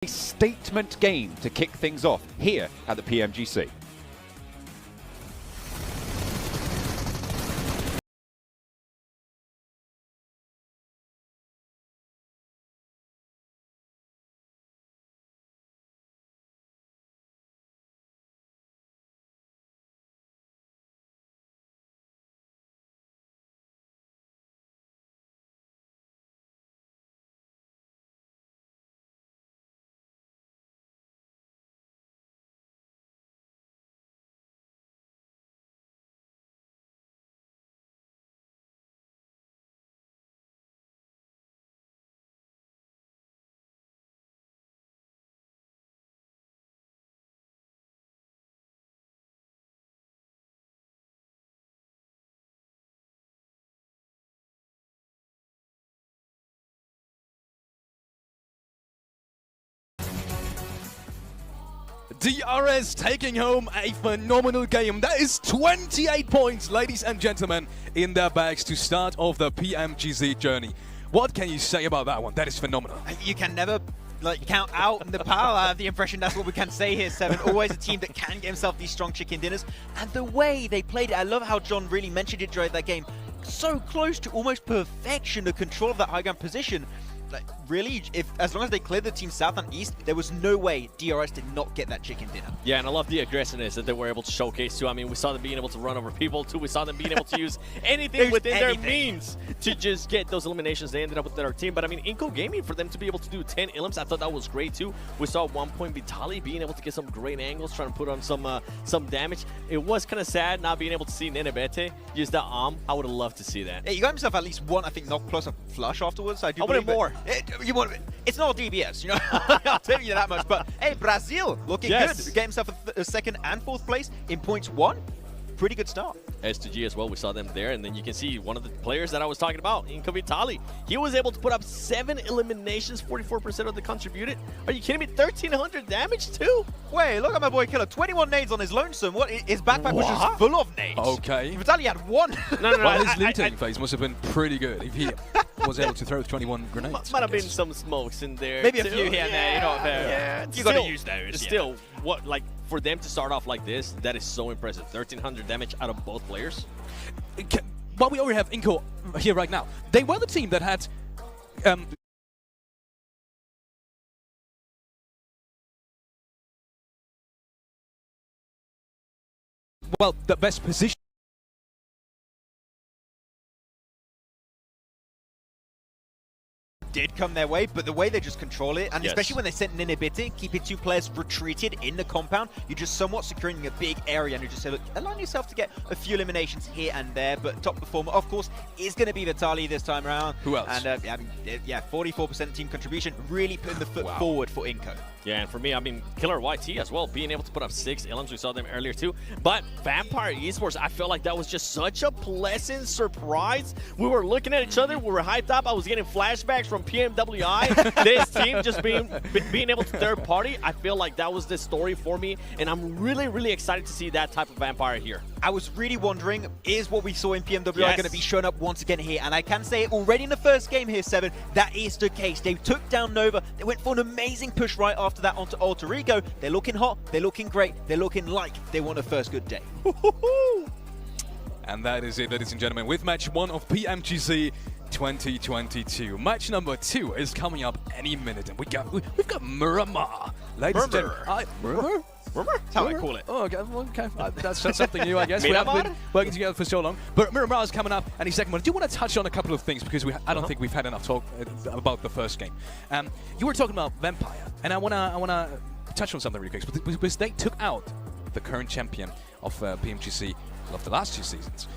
A statement game to kick things off here at the PMGC. DRS taking home a phenomenal game. That is 28 points, ladies and gentlemen, in their bags to start off the PMGC journey. What can you say about that one? That is phenomenal. You can never count out the power. I have the impression that's what we can say here, Seven. Always a team that can get himself these strong chicken dinners. And the way they played it, I love how John really mentioned it during that game. So close to almost perfection, the control of that high ground position. Like, really, as long as they cleared the team south and east, there was no way DRS did not get that chicken dinner. Yeah, and I love the aggressiveness that they were able to showcase too. I mean, we saw them being able to run over people too. We saw them being able to use anything within their means to just get those eliminations. They ended up with their team. But I mean, Inco Gaming, for them to be able to do 10 elims, I thought that was great too. We saw 1 point Vitali being able to get some great angles, trying to put on some damage. It was kind of sad not being able to see Nenebete use that arm. I would have loved to see that. Yeah, you got himself at least one, I think, knock plus a flush afterwards. I wanted more. It's not DBS, you know. I'll tell you that much. But hey, Brazil looking good. Get himself a second and fourth place in points 1. Pretty good start. S2G as well, we saw them there, and then you can see one of the players that I was talking about, Inco Vitali. He was able to put up 7 eliminations, 44% of the contributed. Are you kidding me? 1,300 damage too? Wait, look at my boy Killer. 21 nades on his lonesome. What? His backpack was just full of nades. Okay. Vitali had 1. No. Well, his looting phase must have been pretty good if he was able to throw 21 grenades. Might have been some smokes in there. Maybe too. a few here and there. You know, you got to use those. Still, what, like, for them to start off like this, that is so impressive. 1,300 damage out of both players. Well, we already have Inco here right now. They were the team that had well, the best position. Did come their way, but the way they just control it, and especially when they sent Nenebete, keeping 2 players retreated in the compound, you're just somewhat securing a big area, and you just say, look, allow yourself to get a few eliminations here and there, but top performer, of course, is going to be Vitali this time around. Who else? And yeah, 44% team contribution, really putting the foot forward for Inco. Yeah, and for me, I mean, Killer YT as well, being able to put up 6 elims. We saw them earlier too. But Vampire Esports, I felt like that was just such a pleasant surprise. We were looking at each other, we were hyped up. I was getting flashbacks from PMWI. This team just being able to third party. I feel like that was the story for me, and I'm really, really excited to see that type of Vampire here. I was really wondering, is what we saw in PMWI going to be shown up once again here? And I can say it already in the first game here, Seven, that is the case. They took down Nova. They went for an amazing push right after that onto Alter Ego. They're looking hot. They're looking great. They're looking like they want a first good day. And that is it, ladies and gentlemen, with match 1 of PMGC 2022. Match number 2 is coming up any minute, and we've got Miramar. Ladies and gentlemen, Miramar? That's how I call it. Oh, okay. That's something new, I guess. We haven't been working together for so long. But Miramar is coming up any second. I do want to touch on a couple of things because I don't think we've had enough talk about the first game. You were talking about Vampire, and I wanna touch on something really quick because they took out the current champion of PMGC of the last 2 seasons.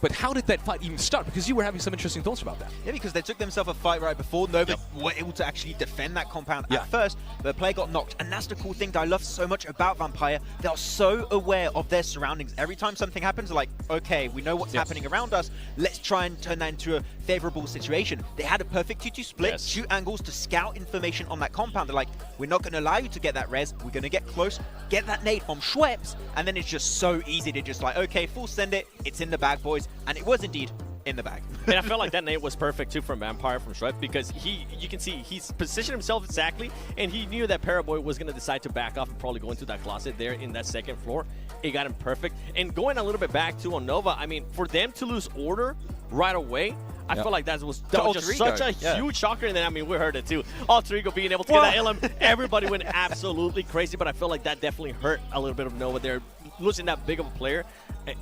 But how did that fight even start? Because you were having some interesting thoughts about that. Yeah, because they took themselves a fight right before. Nova were able to actually defend that compound at first, but the player got knocked. And that's the cool thing that I love so much about Vampire. They are so aware of their surroundings. Every time something happens, they're like, okay, we know what's happening around us. Let's try and turn that into a favorable situation. They had a perfect 2-2 split, 2 angles to scout information on that compound. They're like, we're not going to allow you to get that res. We're going to get close, get that nade from Schweppes, and then it's just so easy to just like, okay, full send it. It's in the bag, boys. And it was indeed in the bag. And I felt like that nade was perfect too from Vampire from Shrek because you can see he's positioned himself exactly, and he knew that Paraboy was going to decide to back off and probably go into that closet there in that second floor. It got him perfect. And going a little bit back to on Nova, I mean, for them to lose order right away, I feel like that was just such a huge shocker. And then, I mean, we heard it too. Alter Ego being able to get that LM, everybody went absolutely crazy, but I feel like that definitely hurt a little bit of Nova there. Losing that big of a player.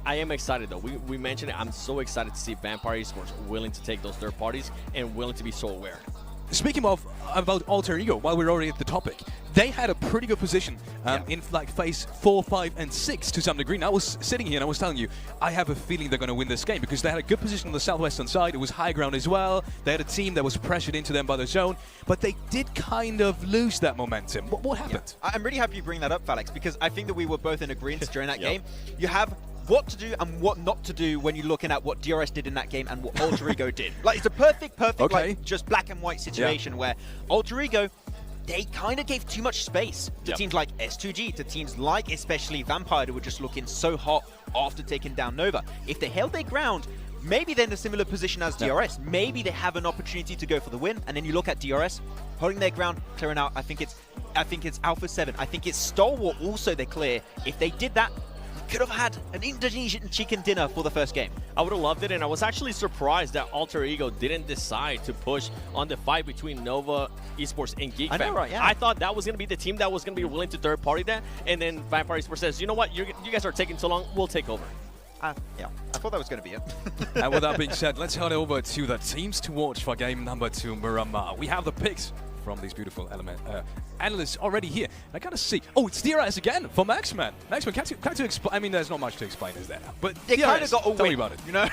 I am excited though. We mentioned it. I'm so excited to see Vampire Esports willing to take those third parties and willing to be so aware. Speaking of about Alter Ego, while we're already at the topic, they had a pretty good position in like phase 4, 5, and 6 to some degree. And I was sitting here and I was telling you, I have a feeling they're going to win this game because they had a good position on the southwestern side. It was high ground as well. They had a team that was pressured into them by the zone, but they did kind of lose that momentum. What happened? I'm really happy you bring that up, Felix, because I think that we were both in agreement during that game. You have what to do and what not to do when you're looking at what DRS did in that game and what Alter Ego did. Like, it's a perfect, like, just black and white situation where Alter Ego, they kind of gave too much space to teams like S2G, to teams like especially Vampire, who were just looking so hot after taking down Nova. If they held their ground, maybe they're in a similar position as DRS. Maybe they have an opportunity to go for the win. And then you look at DRS, holding their ground, clearing out. I think it's Alpha 7. I think it's Stalwart also they clear. If they did that, could have had an Indonesian chicken dinner for the first game. I would have loved it, and I was actually surprised that Alter Ego didn't decide to push on the fight between Nova Esports and Geek Fam. I know, right? Yeah. I thought that was going to be the team that was going to be willing to third party that, and then Vampire Esports says, you know what, you guys are taking so long, we'll take over. Yeah, I thought that was going to be it. And with that being said, let's head over to the teams to watch for game number 2, Miramar. We have the picks from these beautiful analysts already here. I kind of see. Oh, it's DRS again for Maxman. Maxman, can't you explain? I mean, there's not much to explain, is there? But they kind of got a win. Tell me about it. You know,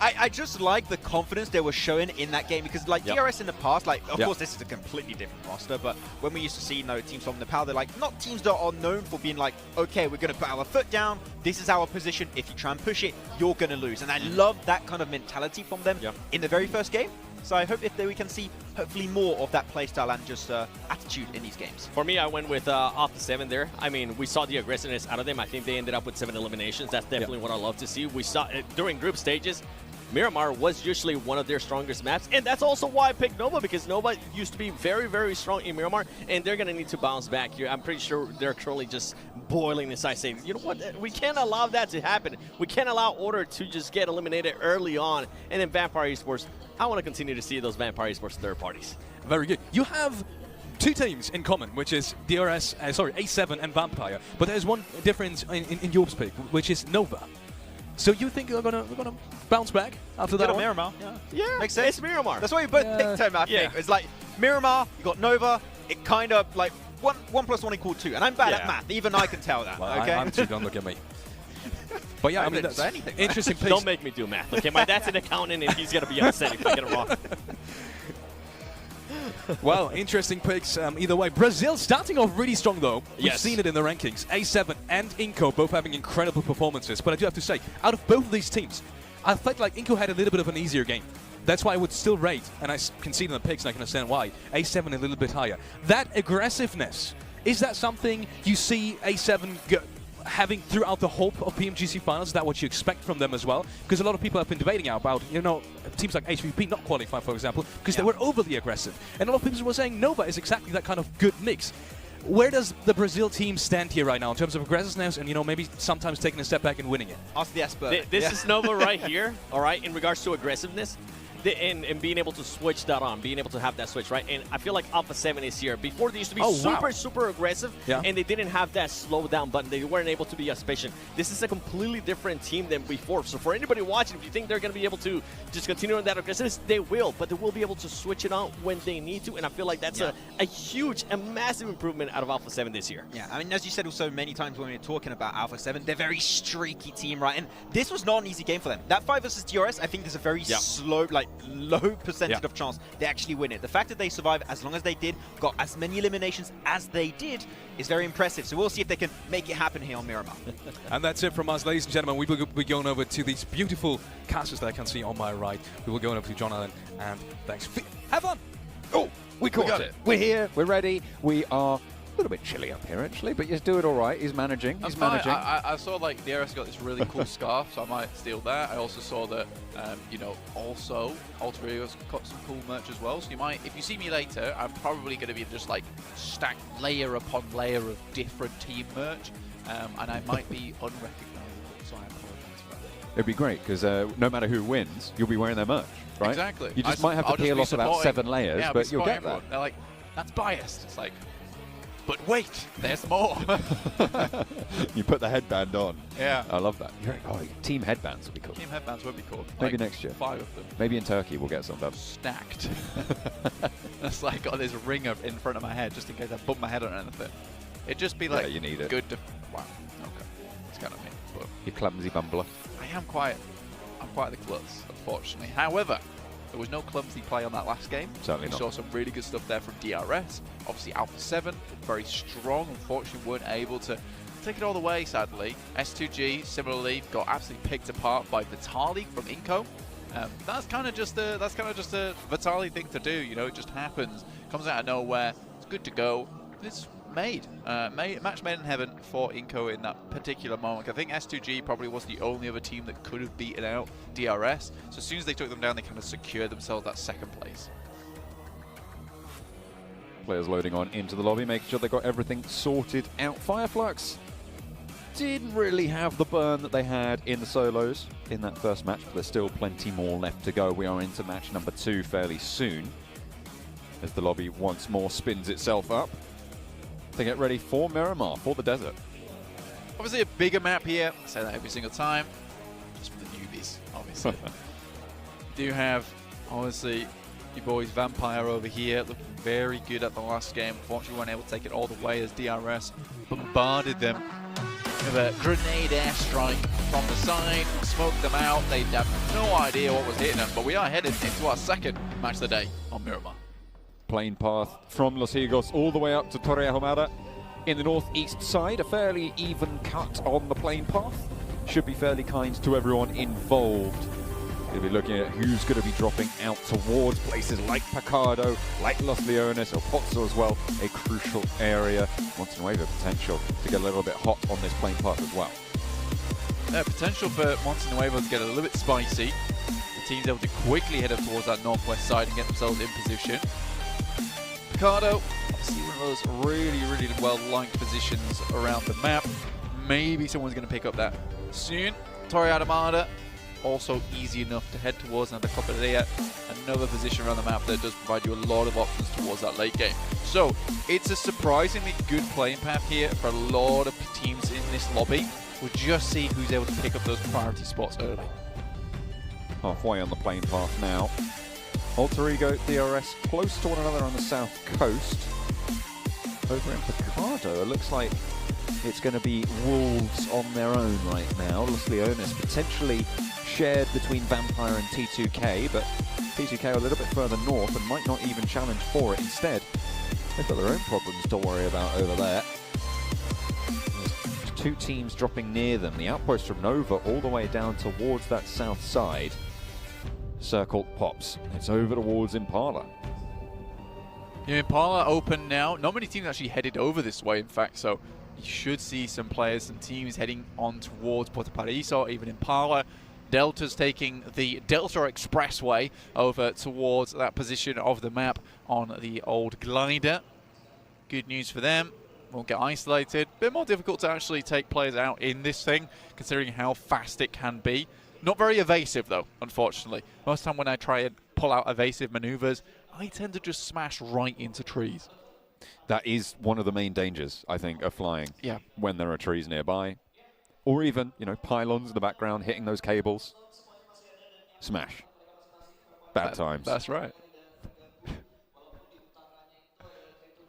I just like the confidence they were showing in that game because, like DRS in the past, like of course this is a completely different roster, but when we used to see teams from Nepal, they're like not teams that are known for being like, okay, we're gonna put our foot down. This is our position. If you try and push it, you're gonna lose. And I love that kind of mentality from them in the very first game. So I hope we can see hopefully more of that playstyle and just attitude in these games. For me, I went with off the 7 there. I mean, we saw the aggressiveness out of them. I think they ended up with 7 eliminations. That's definitely what I love to see. We saw it during group stages. Miramar was usually one of their strongest maps, and that's also why I picked Nova, because Nova used to be very, very strong in Miramar, and they're going to need to bounce back here. I'm pretty sure they're currently just boiling inside, saying, you know what, we can't allow that to happen. We can't allow Order to just get eliminated early on, and then Vampire Esports, I want to continue to see those Vampire Esports third parties. Very good. You have 2 teams in common, which is DRS, A7 and Vampire, but there's one difference in your pick, which is Nova. So you think we're gonna bounce back after that? Miramar, yeah, makes sense. It's Miramar. That's why we both picked him. I think it's like Miramar. You got Nova. It kind of like 1 + 1 = 2, and I'm bad at math. Even I can tell that. Well, okay, I'm too. Don't look at me. But yeah, I mean, that's anything, interesting. Don't make me do math. Okay, my dad's an accountant, and he's gonna be upset if I get it wrong. Well, interesting picks either way. Brazil starting off really strong, though. We've seen it in the rankings. A7 and Inco both having incredible performances. But I do have to say, out of both of these teams, I felt like Inco had a little bit of an easier game. That's why I would still rate, and I can see it in the picks, and I can understand why, A7 a little bit higher. That aggressiveness, is that something you see A7 having throughout the whole of PMGC finals? Is that what you expect from them as well? Because a lot of people have been debating about, you know, teams like HVP not qualifying, for example, because they were overly aggressive. And a lot of people were saying Nova is exactly that kind of good mix. Where does the Brazil team stand here right now in terms of aggressiveness and, you know, maybe sometimes taking a step back and winning it? Ask the expert. This is Nova right here, all right, in regards to aggressiveness. And being able to switch that on, being able to have that switch, right? And I feel like Alpha 7 is here. Before, they used to be super aggressive, and they didn't have that slow down button. They weren't able to be as patient. This is a completely different team than before. So for anybody watching, if you think they're going to be able to just continue on that aggressiveness, they will. But they will be able to switch it on when they need to. And I feel like that's a huge and massive improvement out of Alpha 7 this year. Yeah, I mean, as you said also many times when we were talking about Alpha 7, they're a very streaky team, right? And this was not an easy game for them. That 5 versus DRS, I think there's a very slow, like, low percentage of chance they actually win it. The fact that they survived as long as they did, got as many eliminations as they did, is very impressive. So we'll see if they can make it happen here on Miramar. And that's it from us, ladies and gentlemen. We will be going over to these beautiful castles that I can see on my right. We will go over to John Allen, and thanks. Have fun! Oh, we caught it. We're here. We're ready. We are A little bit chilly up here, actually, but you do it all right. He's managing. He's managing. I saw like DRS got this really cool scarf, so I might steal that. I also saw that, you know, also Alter Ego's got some cool merch as well. So you might, if you see me later, I'm probably going to be just like stacked layer upon layer of different team merch, and I might be unrecognizable. So I apologize for that. It'd be great because no matter who wins, you'll be wearing their merch, right? Exactly. You just might have to peel off about 7 layers, yeah, but you'll get everyone. that. They're like, that's biased. It's like, but wait, there's more. You put the headband on. Yeah. I love that. Oh, team headbands would be cool. Team headbands would be cool. Maybe like next year. 5 of them. Maybe in Turkey we'll get some done. Stacked. It's like got this ring up in front of my head just in case I bump my head on anything. It'd just be like you need it. good to. Wow. Okay. It's kind of me. But You clumsy bumbler. I'm quite the klutz, unfortunately. However, there was no clumsy play on that last game. Certainly not. We saw some really good stuff there from DRS. Obviously, Alpha 7, very strong. Unfortunately, weren't able to take it all the way, sadly. S2G, similarly, got absolutely picked apart by Vitali from Inco. That's kind of just a Vitali thing to do. You know, it just happens. Comes out of nowhere. It's good to go. It's match made in heaven for Inco in that particular moment. I think S2G probably was the only other team that could have beaten out DRS. So as soon as they took them down, they kind of secured themselves that 2nd place. Players loading on into the lobby, making sure they got everything sorted out. Fireflux didn't really have the burn that they had in the solos in that first match, but there's still plenty more left to go. We are into match number 2 fairly soon, as the lobby once more spins itself up to get ready for Miramar, for the desert. Obviously a bigger map here. I say that every single time. Just for the newbies, obviously. Do have, obviously, your boys Vampire over here, looking very good at the last game. Unfortunately, weren't able to take it all the way as DRS bombarded them with a grenade airstrike from the side, smoked them out. They have no idea what was hitting them, but we are headed into our 2nd match of the day on Miramar. Plane path from Los Higos all the way up to Torrejomada in the northeast side. A fairly even cut on the plane path. Should be fairly kind to everyone involved. We'll be looking at who's going to be dropping out towards places like Picado, like Los Leones, or Pozzo as well. A crucial area. Montenuevo potential to get a little bit hot on this plane path as well. Potential for Montenuevo to get a little bit spicy. The team's able to quickly head up towards that northwest side and get themselves in position. Picado, obviously one of those really well-liked positions around the map. Maybe someone's going to pick up that soon. Torre Armada, also easy enough to head towards. Another Copadilla, another position around the map that does provide you a lot of options towards that late game. So it's a surprisingly good playing path here for a lot of teams in this lobby. We'll just see who's able to pick up those priority spots early. Halfway on the plane path now. Alter Ego, DRS close to one another on the south coast. Over in Picado, it looks like it's going to be Wolves on their own right now. Los Leones potentially shared between Vampire and T2K, but T2K are a little bit further north and might not even challenge for it. Instead, they've got their own problems to worry about over there. There's 2 teams dropping near them. The outpost from Nova all the way down towards that south side. Circle pops. It's over towards Impala. Yeah, Impala open now. Not many teams actually headed over this way, in fact, so you should see some players, some teams heading on towards Puerto Paraíso, even Impala. Delta's taking the Delta Expressway over towards that position of the map on the old glider. Good news for them. Won't get isolated. Bit more difficult to actually take players out in this thing, considering how fast it can be. Not very evasive, though, unfortunately. Most time when I try and pull out evasive maneuvers, I tend to just smash right into trees. That is one of the main dangers, I think, of flying. Yeah. When there are trees nearby. Or even, you know, pylons in the background hitting those cables. Smash. Bad times. That's right.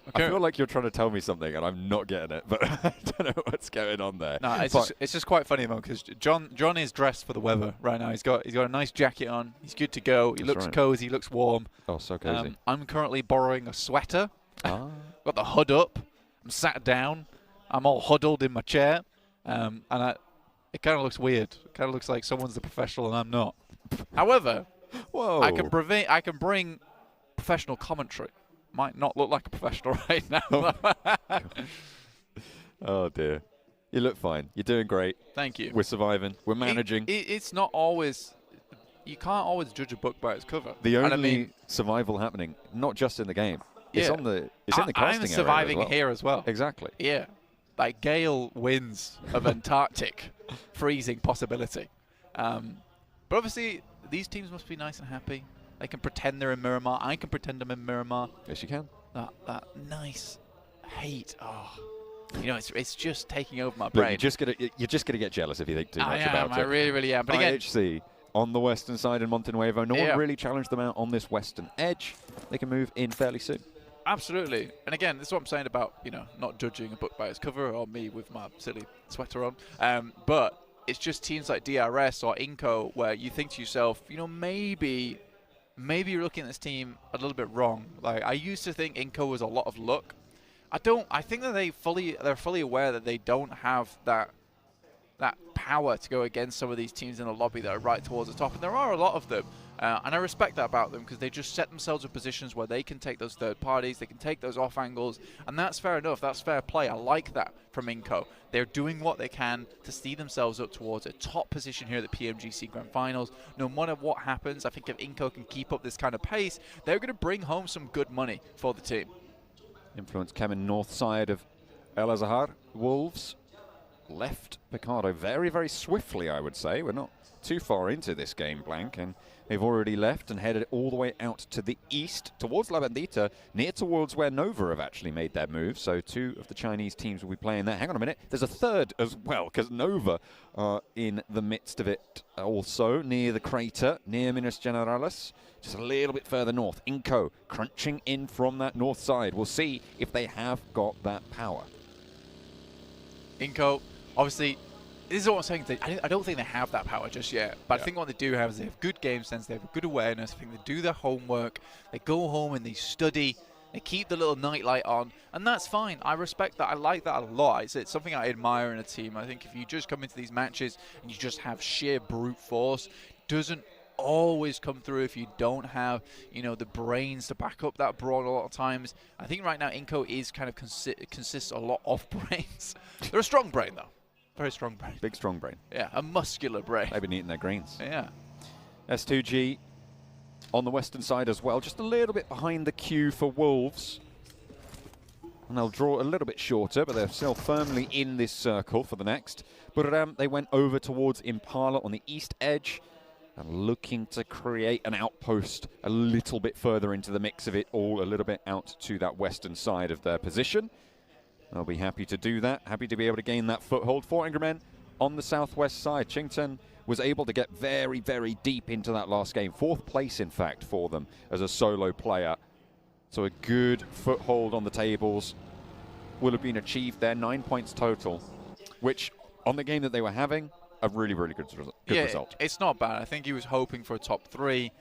Okay. I feel like you're trying to tell me something and I'm not getting it, but I don't know what's going on there. No, it's just quite funny, because John is dressed for the weather right now. He's got a nice jacket on. He's good to go. He looks cozy. He looks warm. Oh, so cozy. I'm currently borrowing a sweater. Ah. Got the hood up. I'm sat down. I'm all huddled in my chair, and it kind of looks weird. It kind of looks like someone's the professional and I'm not. However, whoa, I can bring professional commentary might not look like a professional right now. Oh dear. You look fine. You're doing great. Thank you. We're surviving. We're managing. It's not always. You can't always judge a book by its cover. The only I mean, survival happening, not just in the game. It's Yeah. on the. It's in the casting I'm surviving area as well. here as well. Exactly. Yeah. Like gale winds of Antarctic freezing possibility. But obviously, these teams must be nice and happy. They can pretend they're in Miramar. I can pretend I'm in Miramar. Yes, you can. That nice hate. Oh, you know, it's just taking over my Look, brain. you're just gonna get jealous if you think too much I about it. I really, really am. But again, IHC on the western side in Montenuevo. No one really challenged them out on this western edge. They can move in fairly soon. absolutely. And again, this is what I'm saying about, you know, not judging a book by its cover, or me with my silly sweater on. But it's just teams like DRS or Inco where you think to yourself, you know, maybe you're looking at this team a little bit wrong. Like, I used to think Inco was a lot of luck. I think that they're fully aware that they don't have that power to go against some of these teams in the lobby that are right towards the top, and there are a lot of them, and I respect that about them, because they just set themselves in positions where they can take those third parties, they can take those off angles, and that's fair enough. That's fair play. I like that from Inco. They're doing what they can to see themselves up towards a top position here at the PMGC Grand Finals. No matter what happens, I think if Inco can keep up this kind of pace, they're going to bring home some good money for the team. Influence coming north side of El Azahar. Wolves left Picardo very, very swiftly, I would say. We're not too far into this game, Blank, and they've already left and headed all the way out to the east, towards La Bendita, near towards where Nova have actually made their move. So two of the Chinese teams will be playing there. Hang on a minute, there's a third as well, because Nova are in the midst of it also, near the crater, near Minas Generalis, just a little bit further north. Inco crunching in from that north side. We'll see if they have got that power. Inco, obviously, this is what I'm saying. I don't think they have that power just yet. But I think what they do have is they have good game sense. They have good awareness. I think they do their homework. They go home and they study. They keep the little nightlight on. And that's fine. I respect that. I like that a lot. It's something I admire in a team. I think if you just come into these matches and you just have sheer brute force, doesn't always come through if you don't have, you know, the brains to back up that brawn a lot of times. I think right now Inco is kind of consists a lot of brains. They're a strong brain, though. Very strong brain. Big, strong brain. Yeah, a muscular brain. They've been eating their greens. Yeah. S2G on the western side as well, just a little bit behind the queue for Wolves. And they'll draw a little bit shorter, but they're still firmly in this circle for the next. But they went over towards Impala on the east edge and looking to create an outpost a little bit further into the mix of it all, a little bit out to that western side of their position. They'll be happy to do that, happy to be able to gain that foothold. 4 Angry Men on the southwest side. Chington was able to get very, very deep into that last game. 4th place, in fact, for them as a solo player. So a good foothold on the tables will have been achieved there. 9 points total, which on the game that they were having, a really, really good result. It's not bad. I think he was hoping for a top 3.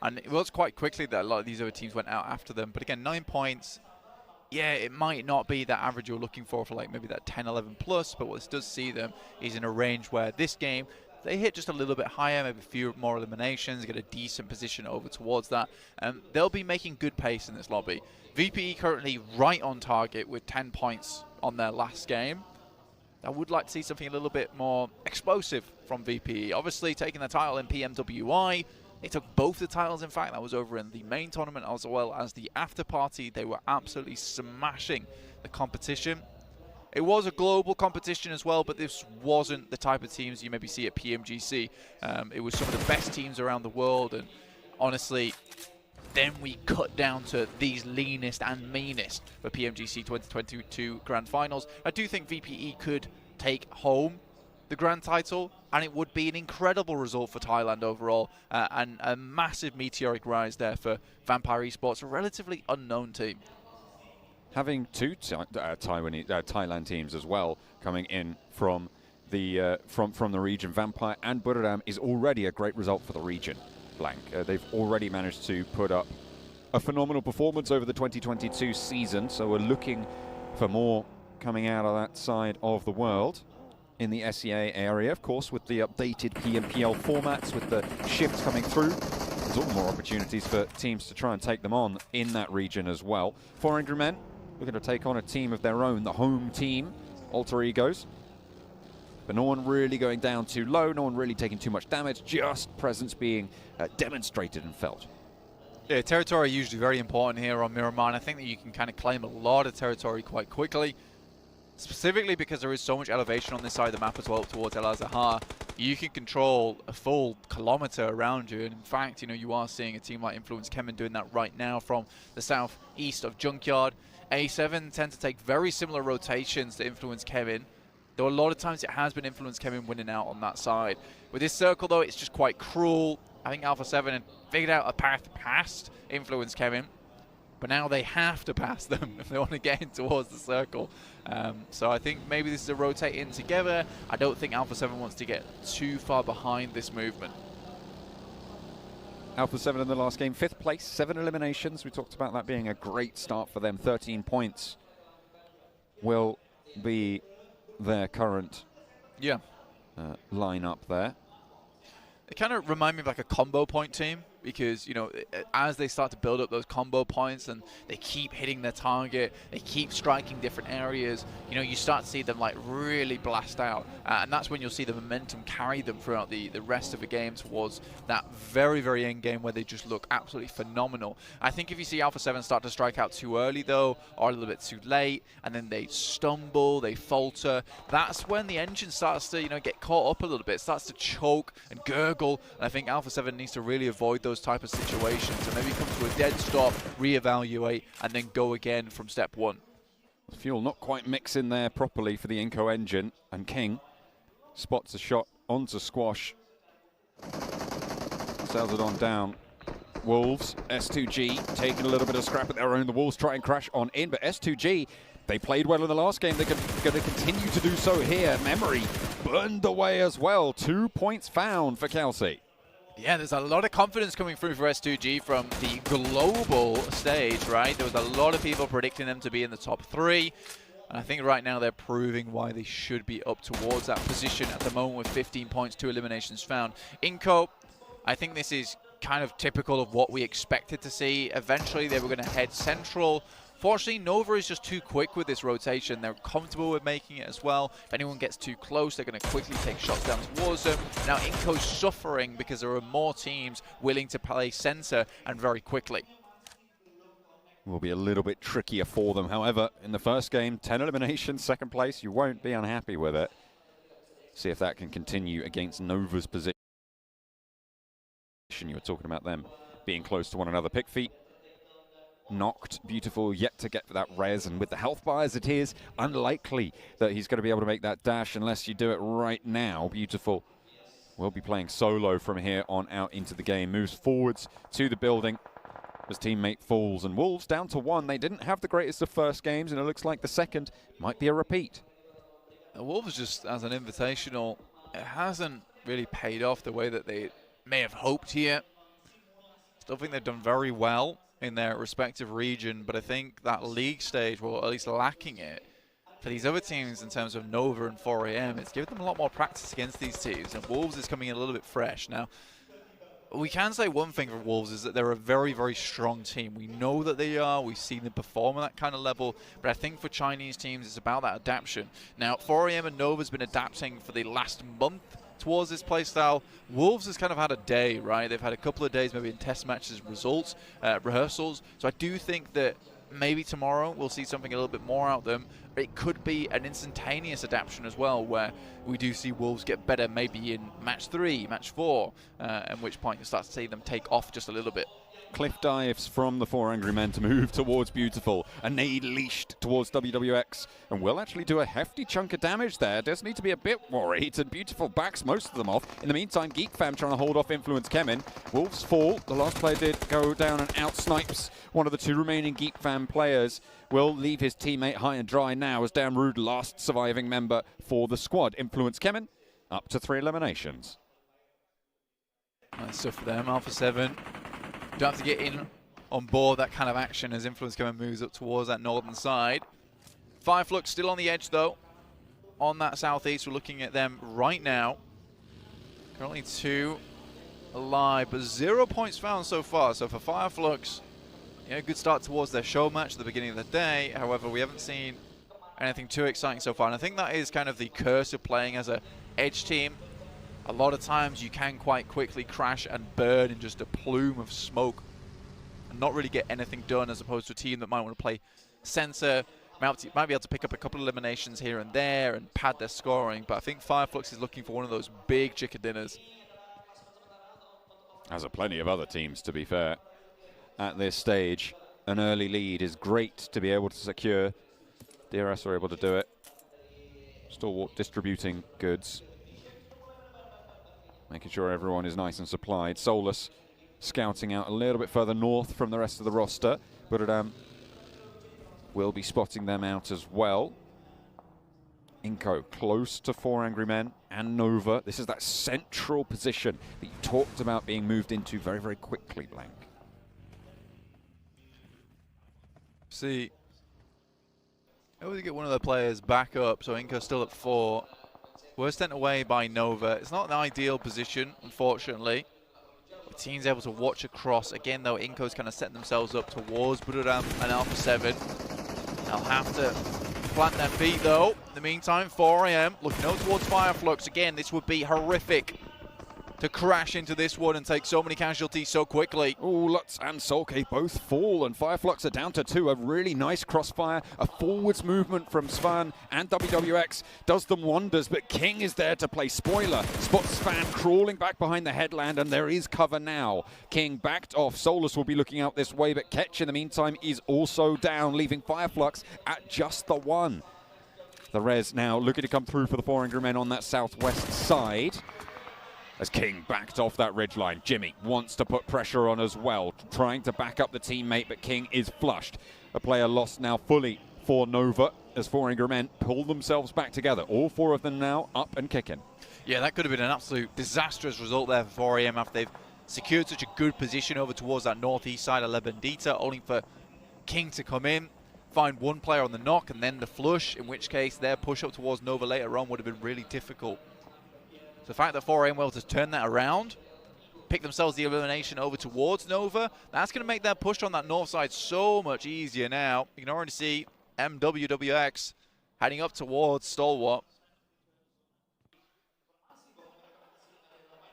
And it was quite quickly that a lot of these other teams went out after them. But again, 9 points. Yeah, it might not be that average you're looking for like maybe that 10, 11 plus, but what this does see them is in a range where this game, they hit just a little bit higher, maybe a few more eliminations, get a decent position over towards that. They'll be making good pace in this lobby. VPE currently right on target with 10 points on their last game. I would like to see something a little bit more explosive from VPE. Obviously, taking the title in PMWI, they took both the titles, in fact. That was over in the main tournament as well as the after party. They were absolutely smashing the competition. It was a global competition as well, but this wasn't the type of teams you maybe see at PMGC. It was some of the best teams around the world, and honestly, then we cut down to these leanest and meanest for PMGC 2022 Grand Finals. I do think VPE could take home the grand title, and it would be an incredible result for Thailand overall, and a massive meteoric rise there for Vampire Esports, a relatively unknown team. Having 2 Thailand teams as well coming in from the region, Vampire and Buriram, is already a great result for the region. Blank. They've already managed to put up a phenomenal performance over the 2022 season, so we're looking for more coming out of that side of the world. In the SEA area, of course, with the updated PMPL formats, with the shifts coming through. There's all the more opportunities for teams to try and take them on in that region as well. 400 men looking to take on a team of their own, the home team, Alter Egos. But no one really going down too low, no one really taking too much damage, just presence being demonstrated and felt. Yeah, territory usually very important here on Miramar, and I think that you can kind of claim a lot of territory quite quickly. Specifically because there is so much elevation on this side of the map as well towards El Azahar. You can control a full kilometer around you, and in fact, you know, you are seeing a team like Influence Kemen doing that right now from the southeast of Junkyard. A7 tend to take very similar rotations to Influence Kemen, though a lot of times it has been Influence Kemen winning out on that side. With this circle though, it's just quite cruel. I think Alpha 7 had figured out a path past Influence Kemen, but now they have to pass them if they want to get in towards the circle. So I think maybe this is a rotate in together. I don't think Alpha 7 wants to get too far behind this movement. Alpha 7 in the last game, 5th place, 7 eliminations. We talked about that being a great start for them. 13 points will be their current lineup there. They kind of remind me of like a combo point team, because, you know, as they start to build up those combo points and they keep hitting their target, they keep striking different areas, you know, you start to see them like really blast out. And that's when you'll see the momentum carry them throughout the rest of the game towards that very, very end game where they just look absolutely phenomenal. I think if you see Alpha 7 start to strike out too early though, or a little bit too late, and then they stumble, they falter, that's when the engine starts to, you know, get caught up a little bit, starts to choke and gurgle. And I think Alpha 7 needs to really avoid those type of situations and maybe come to a dead stop, reevaluate, and then go again from step one. Fuel not quite mixing there properly for the Inco engine, and King spots a shot onto Squash. Sails it on down. Wolves, S2G taking a little bit of scrap at their own. The Wolves try and crash on in, but S2G, they played well in the last game. They're going to continue to do so here. Memory burned away as well. 2 points found for Kelsey. Yeah, there's a lot of confidence coming through for S2G from the global stage, right? There was a lot of people predicting them to be in the top 3. And I think right now they're proving why they should be up towards that position at the moment with 15 points, 2 eliminations found. Inco, I think this is kind of typical of what we expected to see. Eventually they were going to head central. Fortunately, Nova is just too quick with this rotation. They're comfortable with making it as well. If anyone gets too close, they're going to quickly take shots down towards them. Now, Inco's suffering because there are more teams willing to play center and very quickly. Will be a little bit trickier for them. However, in the first game, 10 eliminations, 2nd place. You won't be unhappy with it. See if that can continue against Nova's position. You were talking about them being close to one another. Pick feet. Knocked, beautiful, yet to get that res, and with the health bar as it is, unlikely that he's going to be able to make that dash unless you do it right now. Beautiful will be playing solo from here on out into the game, moves forwards to the building. His teammate falls, and Wolves down to 1. They didn't have the greatest of first games, and it looks like the second might be a repeat. The Wolves, just as an invitational, it hasn't really paid off the way that they may have hoped here. Still think they've done very well in their respective region, but I think that league stage, well, at least lacking it, for these other teams in terms of Nova and 4AM, it's given them a lot more practice against these teams, and Wolves is coming in a little bit fresh. Now, we can say one thing for Wolves is that they're a very, very strong team. We know that they are. We've seen them perform at that kind of level, but I think for Chinese teams, it's about that adaptation. Now, 4AM and Nova's been adapting for the last month towards this playstyle. Wolves has kind of had a day, right? They've had a couple of days maybe in test matches, results, rehearsals. So I do think that maybe tomorrow we'll see something a little bit more out of them. It could be an instantaneous adaptation as well, where we do see Wolves get better maybe in match 3, match 4, at which point you start to see them take off just a little bit. Cliff dives from the 4 Angry Men to move towards Beautiful. A nade leashed towards WWX, and will actually do a hefty chunk of damage there. Does need to be a bit worried, and Beautiful backs most of them off. In the meantime, Geek Fam trying to hold off Influence Kemen. Wolves fall. The last player did go down and out-snipes one of the 2 remaining Geek Fam players. Will leave his teammate high and dry now as Dan Rude, last surviving member for the squad. Influence Kemen up to 3 eliminations. Nice stuff for them. Alpha 7. Don't have to get in on board that kind of action as Influence Kemen moves up towards that northern side. Fireflux still on the edge though. On that southeast, we're looking at them right now. Currently 2 alive, but 0 points found so far. So for Fireflux, yeah, good start towards their show match at the beginning of the day. However, we haven't seen anything too exciting so far, and I think that is kind of the curse of playing as a edge team. A lot of times you can quite quickly crash and burn in just a plume of smoke and not really get anything done, as opposed to a team that might want to play center, might be able to pick up a couple of eliminations here and there and pad their scoring. But I think Fireflux is looking for one of those big chicken dinners. As are plenty of other teams, to be fair. At this stage, an early lead is great to be able to secure. DRS are able to do it. Stalwart distributing goods, making sure everyone is nice and supplied. Solus scouting out a little bit further north from the rest of the roster. Buradam will be spotting them out as well. Inko close to 4 Angry Men and Nova. This is that central position that you talked about being moved into very, very quickly, Blank. See, able to get one of the players back up, so Inko's still at 4. We're sent away by Nova. It's not an ideal position, unfortunately. The team's able to watch across. Again, though, Inko's kind of setting themselves up towards Buradam and Alpha 7. They'll have to plant their feet, though. In the meantime, 4 AM looking out towards Fireflux. Again, this would be horrific to crash into this one and take so many casualties so quickly. Oh, Lutz and Solke both fall, and Fireflux are down to 2. A really nice crossfire, a forwards movement from Svan, and WWX does them wonders, but King is there to play spoiler. Spots Svan crawling back behind the headland, and there is cover now. King backed off. Solus will be looking out this way, but Ketch in the meantime is also down, leaving Fireflux at just the 1. The res now looking to come through for the 4 Angry Men on that southwest side. As King backed off that ridgeline, Jimmy wants to put pressure on as well, trying to back up the teammate, but King is flushed. A player lost now fully for Nova as 4 Angry Men pull themselves back together. All 4 of them now up and kicking. Yeah, that could have been an absolute disastrous result there for 4AM after they've secured such a good position over towards that northeast side of La Bendita, only for King to come in, find one player on the knock and then the flush, in which case their push up towards Nova later on would have been really difficult. So the fact that 4AM were able to turn that around, pick themselves the elimination over towards Nova, that's going to make their push on that north side so much easier now. You can already see MWWX heading up towards Stalwart.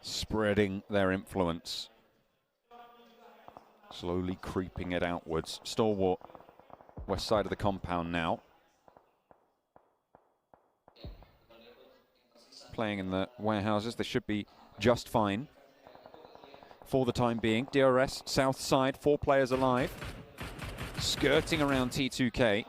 Spreading their influence. Slowly creeping it outwards. Stalwart, west side of the compound now. Playing in the warehouses, they should be just fine for the time being. DRS, south side, 4 players alive. Skirting around T2K.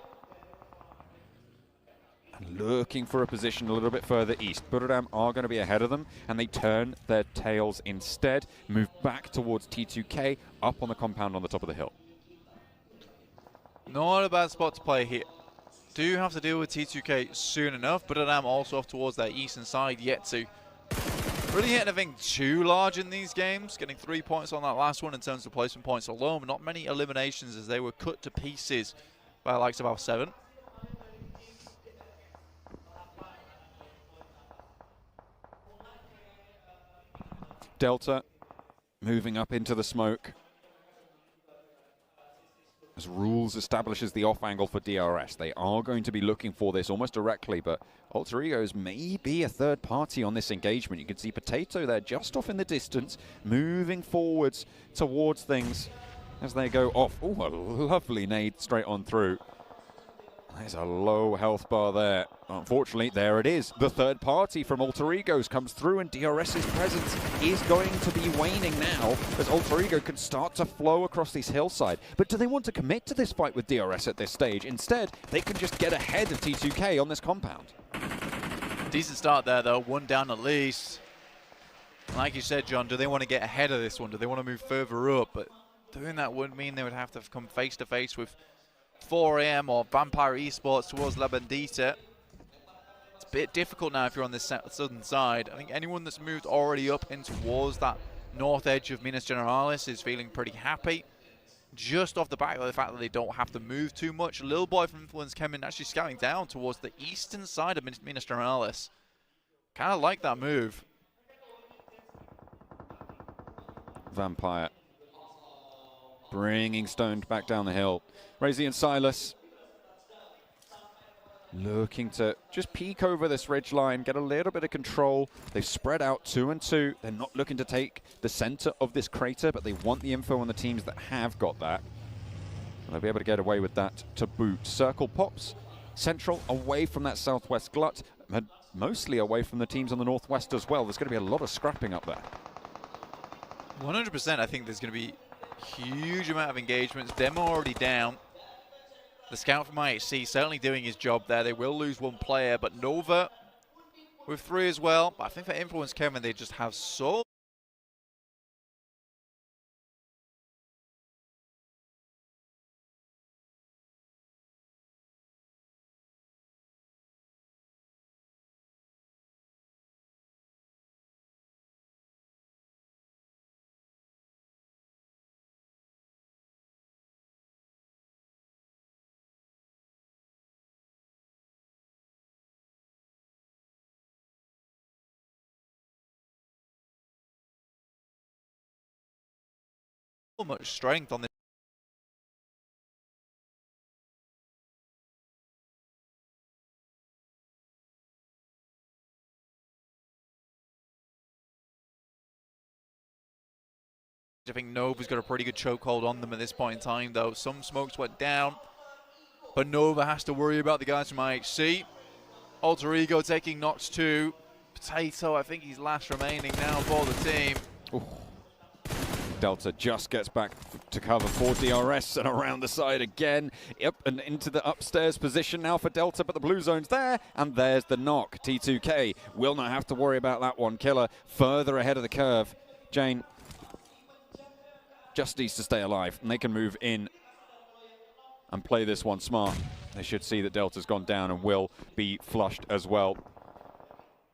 And looking for a position a little bit further east. Buradam are going to be ahead of them, and they turn their tails instead. Move back towards T2K, up on the compound on the top of the hill. Not a bad spot to play here. Do have to deal with T2K soon enough, but I'm also off towards that eastern side yet to really hit anything too large in these games. Getting 3 points on that last one in terms of placement points alone, but not many eliminations as they were cut to pieces by the likes of Alpha 7. Delta moving up into the smoke. As Rules establishes the off angle for DRS. They are going to be looking for this almost directly, but Alter Egos may be a third party on this engagement. You can see Potato there just off in the distance, moving forwards towards things as they go off. Oh, a lovely nade straight on through. There's a low health bar there. Unfortunately, there it is. The third party from Alter Egos comes through, and DRS's presence is going to be waning now as Alter Ego can start to flow across this hillside. But do they want to commit to this fight with DRS at this stage? Instead, they can just get ahead of T2K on this compound. Decent start there, though. 1 down at least. Like you said, John, do they want to get ahead of this one? Do they want to move further up? But doing that would mean they would have to come face-to-face with 4 AM or Vampire Esports towards La Bendita. It's a bit difficult now if you're on this southern side. I think anyone that's moved already up in towards that north edge of Minas Generalis is feeling pretty happy. Just off the back of the fact that they don't have to move too much. Little Boy from Influence came in actually scouting down towards the eastern side of Minas Generalis. Kind of like that move. Vampire. Bringing Stoned back down the hill. Razy and Silas looking to just peek over this ridge line, get a little bit of control. They've spread out 2 and 2. They're not looking to take the center of this crater, but they want the info on the teams that have got that. They'll be able to get away with that to boot. Circle pops. Central away from that southwest glut, and mostly away from the teams on the northwest as well. There's going to be a lot of scrapping up there. 100%. I think there's going to be a huge amount of engagements. Demo already down. The scout from IHC certainly doing his job there. They will lose 1 player, but Nova with 3 as well. But I think for Influence Kevin, they just have so much strength on this. I think Nova's got a pretty good chokehold on them at this point in time, though. Some smokes went down, but Nova has to worry about the guys from IHC. Alter Ego taking Nox 2. Potato, I think he's last remaining now for the team. Ooh. Delta just gets back to cover for DRS and around the side again. Yep, and into the upstairs position now for Delta, but the blue zone's there, and there's the knock. T2K will not have to worry about that one. Killer further ahead of the curve. Jane just needs to stay alive, and they can move in and play this one smart. They should see that Delta's gone down and will be flushed as well.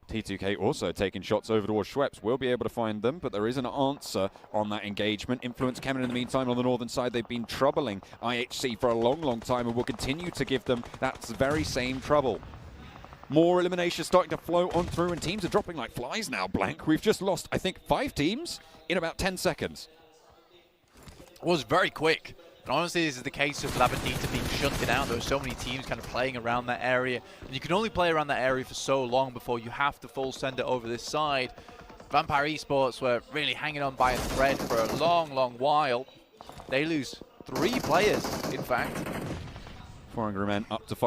T2K also taking shots over towards Schweppes. We'll be able to find them, but there is an answer on that engagement. Influence Kevin in the meantime on the northern side. They've been troubling IHC for a long, long time and will continue to give them that very same trouble. More eliminations starting to flow on through, and teams are dropping like flies now, Blank. We've just lost, I think, 5 teams in about 10 seconds. It was very quick. And honestly, this is the case of Labadita being shunted out. There are so many teams kind of playing around that area. And you can only play around that area for so long before you have to full send it over this side. Vampire Esports were really hanging on by a thread for a long, long while. They lose 3 players, in fact. 4 Angry Men up to 5.